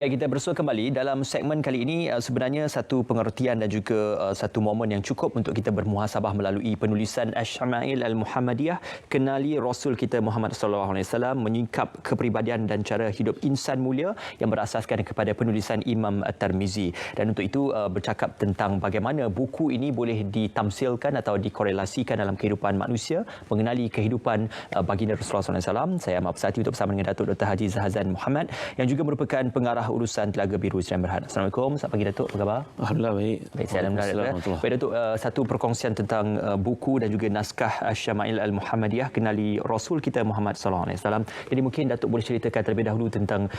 Ya, kita bersua kembali dalam segmen kali ini. Sebenarnya satu pengertian dan juga satu momen yang cukup untuk kita bermuhasabah melalui penulisan Asy-Syama'il Al-Muhammadiyah, kenali Rasul kita Muhammad sallallahu alaihi wasallam, menyingkap kepribadian dan cara hidup insan mulia yang berasaskan kepada penulisan Imam At-Tirmizi. Dan untuk itu bercakap tentang bagaimana buku ini boleh ditamsilkan atau dikorelasikan dalam kehidupan manusia, mengenali kehidupan baginda Rasulullah sallallahu alaihi wasallam. Saya Ahmad Pesati untuk bersama dengan Datuk Dr. Haji Zahazan Muhammad yang juga merupakan pengarah urusan Telaga Biru Sdn Bhd. Assalamualaikum. Selamat pagi Datuk. Apa khabar? Alhamdulillah baik. Baik, saya alhamdulillah. Baik Datuk, satu perkongsian tentang buku dan juga naskah Asy-Syama'il Al-Muhammadiyah, kenali Rasul kita Muhammad sallallahu alaihi wasallam. Jadi mungkin Datuk boleh ceritakan terlebih dahulu tentang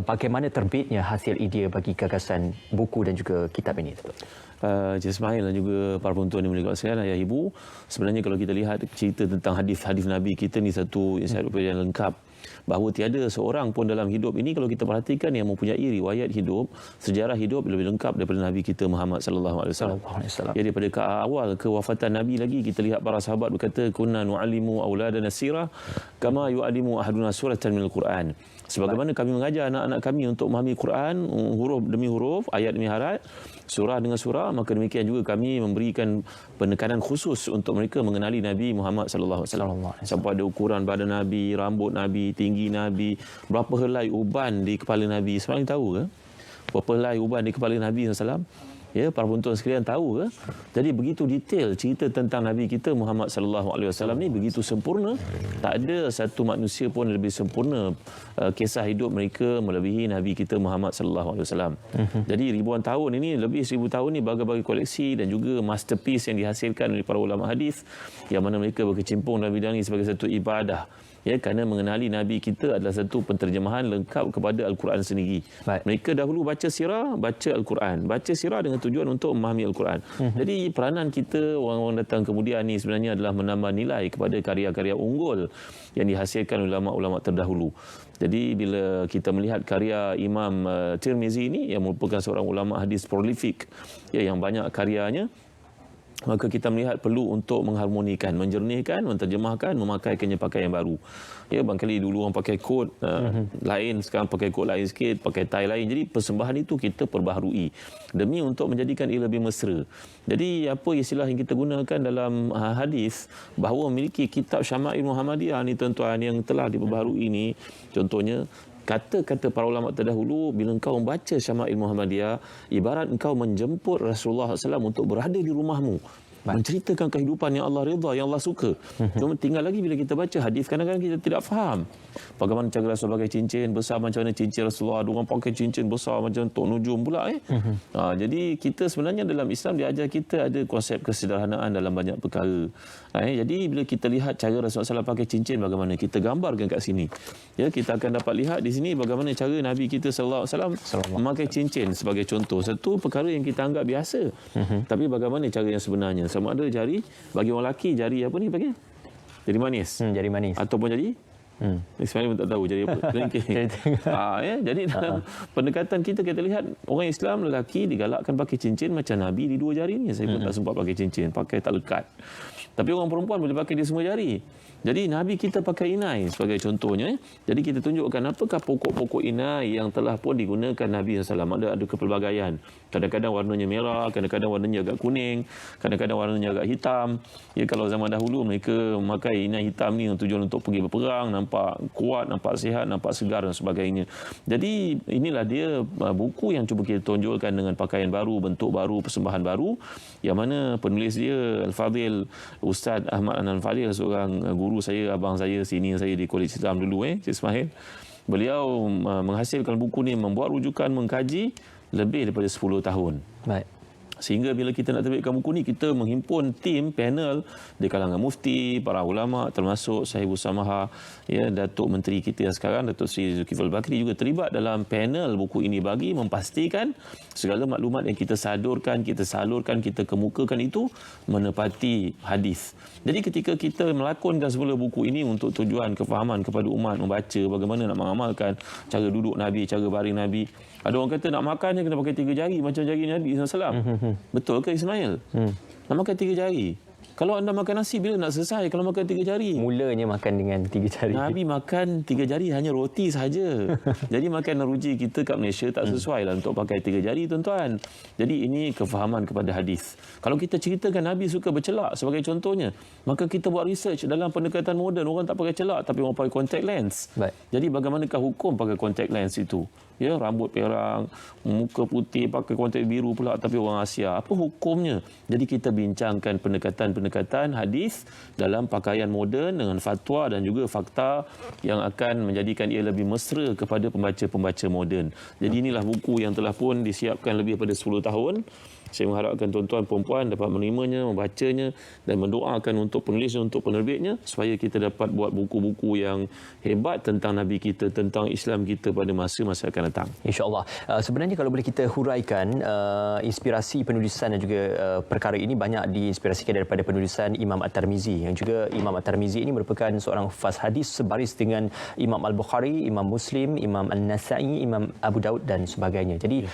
bagaimana terbitnya hasil idea bagi gagasan buku dan juga kitab ini, Datuk. Encik Ismail dan juga para penonton yang mulia sekalian, ayah ibu, sebenarnya kalau kita lihat cerita tentang hadis-hadis Nabi kita ni satu ensiklopedia yang lengkap, bahawa tiada seorang pun dalam hidup ini kalau kita perhatikan yang mempunyai riwayat hidup, sejarah hidup lebih lengkap daripada Nabi kita Muhammad sallallahu alaihi wasallam. Jadi daripada awal kewafatan Nabi lagi kita lihat para sahabat berkata kunna nu'allimu auladana sirah kama yu'allimu ahaduna suratan minal Quran. Sebagaimana kami mengajar anak-anak kami untuk memahami Quran huruf demi huruf, ayat demi ayat, surah dengan surah, maka demikian juga kami memberikan penekanan khusus untuk mereka mengenali Nabi Muhammad sallallahu alaihi wasallam. Sampai ada ukuran badan Nabi, rambut Nabi, tinggi Nabi, berapa helai uban di kepala Nabi. Sebenarnya tahu ke? Berapa helai uban di kepala Nabi sallallahu alaihi wasallam? Ya, para penonton sekalian tahu ke? Jadi begitu detail cerita tentang Nabi kita Muhammad sallallahu alaihi wasallam ni, begitu sempurna. Tak ada satu manusia pun lebih sempurna kisah hidup mereka melebihi Nabi kita Muhammad sallallahu alaihi wasallam. Jadi ribuan tahun ini, lebih 1000 tahun ni, berbagai koleksi dan juga masterpiece yang dihasilkan oleh para ulama hadis yang mana mereka berkecimpung dalam bidang ini sebagai satu ibadah. Ya, kerana mengenali Nabi kita adalah satu penterjemahan lengkap kepada Al-Quran sendiri. Baik. Mereka dahulu baca sirah, baca Al-Quran. Baca sirah dengan tujuan untuk memahami Al-Quran. Jadi peranan kita, orang-orang datang kemudian ni sebenarnya adalah menambah nilai kepada karya-karya unggul yang dihasilkan oleh ulama-ulama terdahulu. Jadi bila kita melihat karya Imam Tirmizi ini yang merupakan seorang ulama hadis prolific, ya, yang banyak karyanya, maka kita melihat perlu untuk mengharmonikan, menjernihkan, menterjemahkan, memakaikannya pakaian baru. Ya, barangkali dulu orang pakai kod lain, sekarang pakai kod lain sikit, pakai tie lain. Jadi persembahan itu kita perbaharui demi untuk menjadikan ia lebih mesra. Jadi apa istilah yang kita gunakan dalam hadis, bahawa memiliki kitab Syama'il Muhammadiyah ni tuan-tuan yang telah diperbaharui ini, contohnya kata-kata para ulama terdahulu, bila engkau membaca Syama'il Muhammadiyah, ibarat engkau menjemput Rasulullah SAW untuk berada di rumahmu, menceritakan kehidupan yang Allah redha, yang Allah suka. Cuma tinggal lagi bila kita baca hadis, kadang-kadang kita tidak faham bagaimana cara Rasul pakai cincin besar, macam mana cincin Rasulullah, ada orang pakai cincin besar macam Tok Nujum pula. Jadi kita sebenarnya dalam Islam diajar kita ada konsep kesederhanaan dalam banyak perkara. Jadi bila kita lihat cara Rasulullah SAW pakai cincin, bagaimana kita gambarkan kat sini. Ya, kita akan dapat lihat di sini bagaimana cara Nabi kita sallallahu alaihi wasallam memakai cincin sebagai contoh. Satu perkara yang kita anggap biasa. Tapi bagaimana cara yang sebenarnya? Sama ada jari, bagi orang lelaki jari apa ni panggil? Jari manis. Jari manis. Ataupun jari sebenarnya pun tak tahu jadi apa. Ya, jadi dalam pendekatan kita lihat orang Islam lelaki digalakkan pakai cincin macam Nabi di dua jari ni. Saya pun tak sempat pakai cincin, pakai tak lekat. Tapi orang perempuan boleh pakai di semua jari. Jadi Nabi kita pakai inai sebagai contohnya. Jadi kita tunjukkan apakah pokok-pokok inai yang telah pun digunakan Nabi SAW. Ada kepelbagaian. Kadang-kadang warnanya merah, kadang-kadang warnanya agak kuning, kadang-kadang warnanya agak hitam. Ya, kalau zaman dahulu mereka memakai inai hitam ni tujuan untuk pergi berperang, nampak kuat, nampak sihat, nampak segar dan sebagainya. Jadi inilah dia buku yang cuba kita tonjolkan dengan pakaian baru, bentuk baru, persembahan baru, yang mana penulis dia Al-Fadhil Ustaz Ahmad Al-Fadhil, seorang guru saya, abang saya, senior saya di Kolej Islam dulu, Cik Ismail. Beliau menghasilkan buku ni, membuat rujukan, mengkaji lebih daripada 10 tahun. Baik. Sehingga bila kita nak terbitkan buku ni, kita menghimpun tim panel di kalangan mufti, para ulama, termasuk Sahibus Samaha, ya, Datuk Menteri kita yang sekarang, Datuk Seri Zulkifli Bakri juga terlibat dalam panel buku ini bagi memastikan segala maklumat yang kita salurkan, kita kemukakan itu menepati hadis. Jadi ketika kita melakonkan semula buku ini untuk tujuan kefahaman kepada umat membaca, bagaimana nak mengamalkan cara duduk Nabi, cara baring Nabi. Ada orang kata nak makan je kena pakai 3 jari macam jari Nabi SAW. Betul ke Ismail? Nak makan 3 jari? Kalau anda makan nasi, bila nak selesai kalau makan 3 jari? Mulanya makan dengan 3 jari. Nabi makan 3 jari hanya roti sahaja. Jadi makanan ruji kita kat Malaysia tak sesuai lah untuk pakai 3 jari, tuan-tuan. Jadi ini kefahaman kepada hadis. Kalau kita ceritakan Nabi suka bercelak sebagai contohnya, maka kita buat research dalam pendekatan moden, orang tak pakai celak tapi orang pakai contact lens. Baik. Jadi bagaimanakah hukum pakai contact lens itu? Ya, rambut perang, muka putih, pakai kontak biru pula tapi orang Asia. Apa hukumnya? Jadi kita bincangkan pendekatan-pendekatan hadis dalam pakaian moden dengan fatwa dan juga fakta yang akan menjadikan ia lebih mesra kepada pembaca-pembaca moden. Jadi inilah buku yang telah pun disiapkan lebih daripada 10 tahun. Saya mengharapkan tuan-tuan perempuan dapat menerimanya, membacanya dan mendoakan untuk penulis dan untuk penerbitnya supaya kita dapat buat buku-buku yang hebat tentang Nabi kita, tentang Islam kita pada masa-masa akan datang. InsyaAllah. Sebenarnya kalau boleh kita huraikan inspirasi penulisan dan juga perkara ini banyak diinspirasikan daripada penulisan Imam At-Tirmizi, yang juga Imam At-Tirmizi ini merupakan seorang hufaz hadis sebaris dengan Imam Al-Bukhari, Imam Muslim, Imam An-Nasa'i, Imam Abu Daud dan sebagainya. Jadi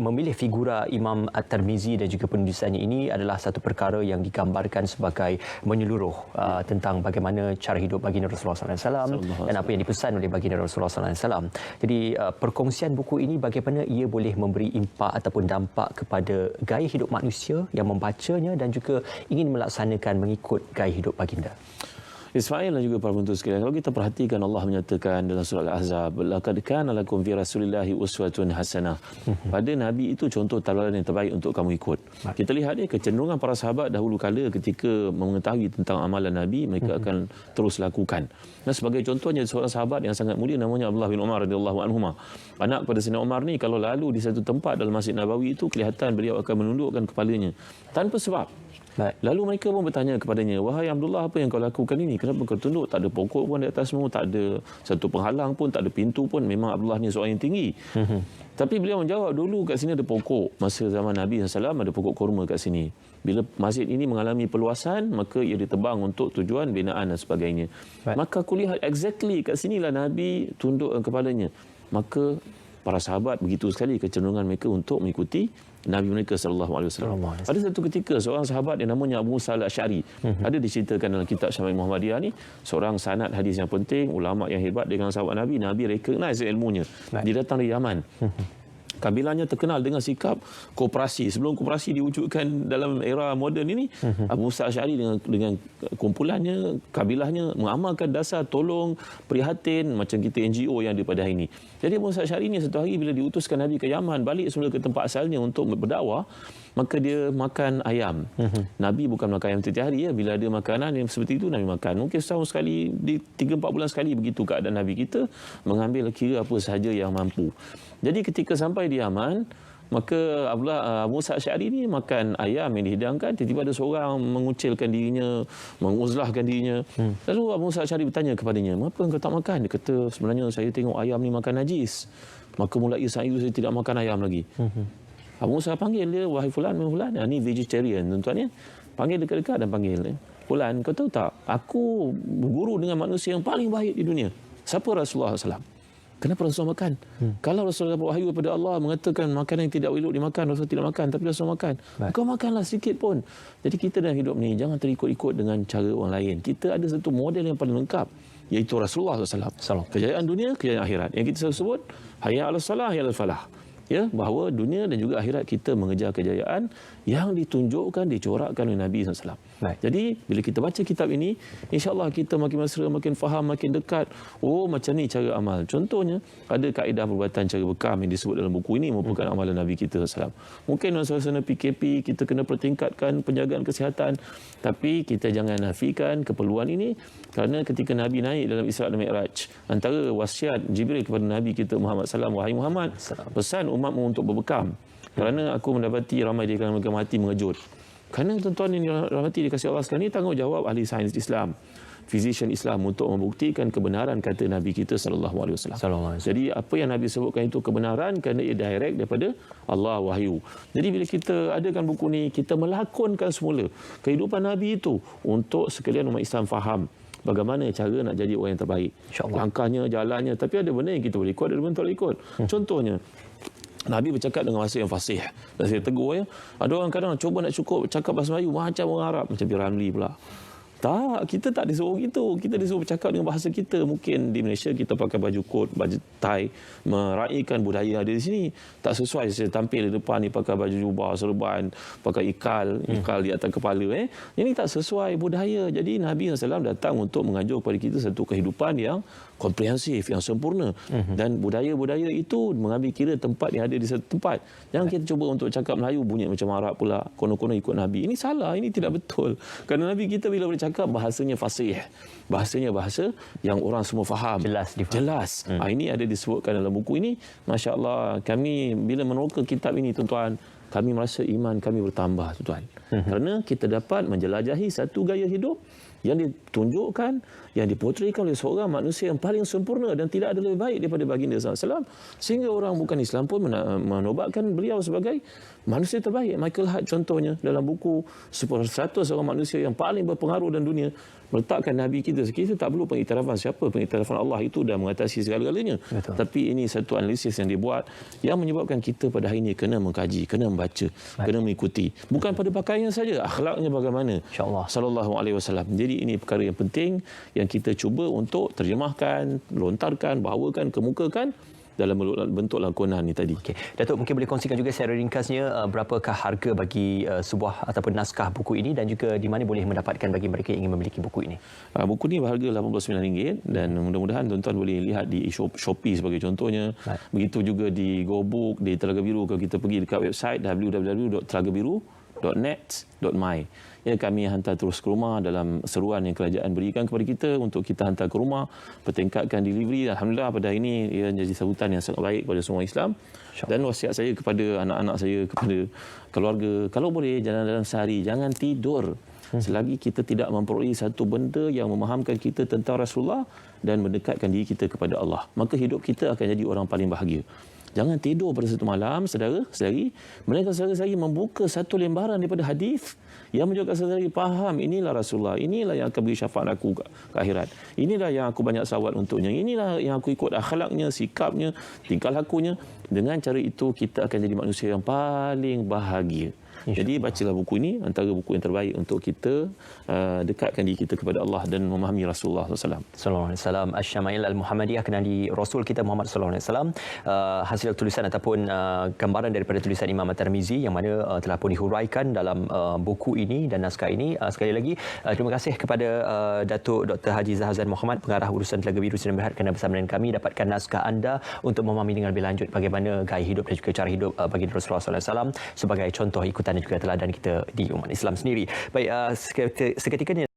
memilih figura Imam At-Tirmizi dan juga penulisannya ini adalah satu perkara yang digambarkan sebagai menyeluruh tentang bagaimana cara hidup baginda Rasulullah SAW dan apa yang dipesan oleh baginda Rasulullah SAW. Jadi perkongsian buku ini bagaimana ia boleh memberi impak ataupun dampak kepada gaya hidup manusia yang membacanya dan juga ingin melaksanakan mengikut gaya hidup baginda. Ismail dan juga para penonton sekalian, kalau kita perhatikan Allah menyatakan dalam surah Al-Ahzab, laqad kana lakum fi rasulillahi uswatun hasanah. Pada Nabi itu contoh tauladan yang terbaik untuk kamu ikut. Kita lihat kecenderungan para sahabat dahulu kala ketika mengetahui tentang amalan Nabi, mereka akan terus lakukan. Dan sebagai contohnya seorang sahabat yang sangat mulia namanya Abdullah bin Umar radhiyallahu anhuma. Anak kepada Sayyidina Umar ni kalau lalu di satu tempat dalam Masjid Nabawi itu kelihatan beliau akan menundukkan kepalanya tanpa sebab. Lalu mereka pun bertanya kepadanya, wahai Abdullah, apa yang kau lakukan ini? Kenapa kau tunduk? Tak ada pokok pun di atasmu, tak ada satu penghalang pun, tak ada pintu pun. Memang Abdullah ni seorang yang tinggi. Tapi beliau menjawab, dulu kat sini ada pokok. Masa zaman Nabi SAW ada pokok kurma kat sini. Bila masjid ini mengalami perluasan, maka ia ditebang untuk tujuan binaan dan sebagainya. Maka aku lihat exactly kat sinilah Nabi tundukkan kepalanya. Maka para sahabat begitu sekali kecenderungan mereka untuk mengikuti Nabi mereka sallallahu alaihi wasallam. Ada satu ketika seorang sahabat yang namanya Abu Musa Al-Asy'ari, ada diceritakan dalam kitab Syama'il Muhammadiyah ni, seorang sanad hadis yang penting, ulama yang hebat dengan sahabat Nabi, Nabi recognize ilmunya. Dia datang dari Yaman. Kabilahnya terkenal dengan sikap koperasi. Sebelum koperasi diwujudkan dalam era moden ini, Abu Musa Asy'ari dengan kumpulannya, kabilahnya mengamalkan dasar tolong, prihatin macam kita NGO yang ada pada hari ini. Jadi Abu Musa Asy'ari ini satu hari bila diutuskan Nabi ke Yaman, balik semula ke tempat asalnya untuk berdakwah, maka dia makan ayam. Nabi bukan makan ayam setiap hari ya. Bila ada makanan yang seperti itu Nabi makan. Mungkin setahun sekali, di 3-4 bulan sekali begitu keadaan Nabi kita, mengambil kira apa sahaja yang mampu. Jadi ketika sampai di Yaman, maka Abu Musa Asy'ari ni makan ayam yang dihidangkan, tiba-tiba ada seorang mengucilkan dirinya, menguzlahkan dirinya. Lalu Abu Musa Asy'ari bertanya kepadanya, "Mengapa engkau tak makan?" Dia kata, "Sebenarnya saya tengok ayam ni makan najis. Maka mulai saya tidak makan ayam lagi." Abu Musa panggil dia, "Wahai fulan, fulan, ni vegetarian tuan-tuan ya." Panggil dekat-dekat dan panggil, "Fulan, kau tahu tak, aku berguru dengan manusia yang paling baik di dunia." Siapa? Rasulullah SAW. Kenapa Rasulullah makan? Kalau Rasulullah dapat wahyu daripada Allah mengatakan makanan yang tidak elok dimakan, Rasulullah tidak makan, tapi Rasulullah makan. Kau makanlah sedikit pun. Jadi kita dalam hidup ni jangan terikut-ikut dengan cara orang lain. Kita ada satu model yang paling lengkap, iaitu Rasulullah SAW. Kejayaan dunia, kejayaan akhirat. Yang kita selalu sebut, hayya 'alas salah, hayya 'alal falah. Ya, bahawa dunia dan juga akhirat kita mengejar kejayaan yang ditunjukkan, dicorakkan oleh Nabi SAW. Jadi, bila kita baca kitab ini, insya-Allah kita makin mesra, makin faham, makin dekat. Oh, macam ni cara amal. Contohnya, ada kaedah perbuatan cara bekam yang disebut dalam buku ini merupakan amalan Nabi kita SAW. Mungkin dalam suasana PKP, kita kena pertingkatkan penjagaan kesihatan. Tapi kita jangan nafikan keperluan ini kerana ketika Nabi naik dalam Isra' dan Mi'raj, antara wasiat Jibril kepada Nabi kita Muhammad SAW, wahai Muhammad, pesan umatmu untuk berbekam. Kerana aku mendapati ramai di kalangan mereka mati mengejut. Kerana tuan-tuan yang dirahmati dikasihi Allah sekalian, ini tanggungjawab ahli sains Islam, physician Islam untuk membuktikan kebenaran kata Nabi kita sallallahu alaihi wasallam. Jadi apa yang Nabi sebutkan itu kebenaran kerana ia direct daripada Allah wahyu. Jadi bila kita adakan buku ni, kita melakonkan semula kehidupan Nabi itu untuk sekalian umat Islam faham bagaimana cara nak jadi orang yang terbaik. Langkahnya, jalannya, tapi ada benda yang kita boleh ikut, ada benda yang tak boleh ikut. Contohnya, Nabi bercakap dengan bahasa yang fasih. Dan saya tegur ya. Ada orang kadang cuba nak cukup cakap bahasa Melayu macam orang Arab, macam Piramli pula. Tak, kita tak disuruh gitu. Kita disuruh bercakap dengan bahasa kita. Mungkin di Malaysia kita pakai baju kot, baju tie, meraihkan budaya yang ada di sini. Tak sesuai saya tampil di depan ni pakai baju jubah, serban, pakai ikal di atas kepala. Ini tak sesuai budaya. Jadi Nabi SAW datang untuk mengajar kepada kita satu kehidupan yang komprehensif, yang sempurna. Dan budaya-budaya itu mengambil kira tempat yang ada di satu tempat. Jangan kita cuba untuk cakap Melayu bunyi macam Arab pula, konon-konon ikut Nabi. Ini salah, ini tidak betul. Kerana Nabi kita bila bercakap bahasanya fasih. Bahasanya bahasa yang orang semua faham. Jelas difaham. Jelas. Ini ada disebutkan dalam buku ini. Masya Allah, kami bila meneroka kitab ini tuan-tuan, kami merasa iman kami bertambah tuan-tuan. Kerana kita dapat menjelajahi satu gaya hidup yang ditunjukkan, yang dipotretkan oleh seorang manusia yang paling sempurna dan tidak ada lebih baik daripada baginda SAW. Sehingga orang bukan Islam pun menobatkan beliau sebagai manusia terbaik. Michael Hart contohnya dalam buku 100 orang manusia yang paling berpengaruh dalam dunia, meletakkan Nabi kita. Kita tak perlu pengiktirafan siapa. Pengiktirafan Allah itu dah mengatasi segala-galanya. Tapi ini satu analisis yang dibuat yang menyebabkan kita pada hari ini kena mengkaji, kena membaca, kena mengikuti. Bukan pada pakaian saja, akhlaknya bagaimana. InsyaAllah. Sallallahu alaihi wasallam. Jadi ini perkara yang penting yang kita cuba untuk terjemahkan, lontarkan, bawakan, kemukakan dalam bentuk lakonan ni tadi. Okey, Datuk mungkin boleh kongsikan juga secara ringkasnya berapakah harga bagi sebuah ataupun naskah buku ini dan juga di mana boleh mendapatkan bagi mereka yang ingin memiliki buku ini. Buku ni berharga RM89 dan mudah-mudahan tuan-tuan boleh lihat di Shopee sebagai contohnya. Begitu juga di GoBook, di Telaga Biru kalau kita pergi dekat website www.telagabiru.net.my. Ya, kami hantar terus ke rumah dalam seruan yang kerajaan berikan kepada kita untuk kita hantar ke rumah, pertingkatkan delivery. Alhamdulillah pada hari ini ia menjadi sambutan yang sangat baik kepada semua Islam. Dan wasiat saya kepada anak-anak saya, kepada keluarga, kalau boleh dalam sehari jangan tidur selagi kita tidak memperoleh satu benda yang memahamkan kita tentang Rasulullah dan mendekatkan diri kita kepada Allah. Maka hidup kita akan jadi orang paling bahagia. Jangan tidur pada satu malam, saudara-saudari, melainkan saudara-saudari membuka satu lembaran daripada hadis yang menunjukkan saudara-saudari faham, inilah Rasulullah, inilah yang akan beri syafaat aku ke akhirat. Inilah yang aku banyak salawat untuknya. Inilah yang aku ikut akhlaknya, sikapnya, tingkah lakunya. Dengan cara itu kita akan jadi manusia yang paling bahagia. Jadi bacalah buku ini, antara buku yang terbaik untuk kita dekatkan diri kita kepada Allah dan memahami Rasulullah SAW. Sallallahu alaihi wasallam. Asy-Syama'il Al-Muhammadiyah, kenali Rasul kita Muhammad sallallahu alaihi wasallam. Hasil tulisan ataupun gambaran daripada tulisan Imam At-Tirmizi yang mana telah pun dihuraikan dalam buku ini dan naskah ini. Sekali lagi terima kasih kepada Datuk Dr. Haji Zahazan Muhammad, pengarah urusan Telaga Biru Sdn Bhd, kerana bersama dengan kami dapatkan naskah anda untuk memahami dengan lebih lanjut bagaimana gaya hidup dan juga cara hidup baginda Rasulullah sallallahu alaihi wasallam sebagai contoh ikutan dan juga teladan kita di umat Islam sendiri. Baik, seketika ini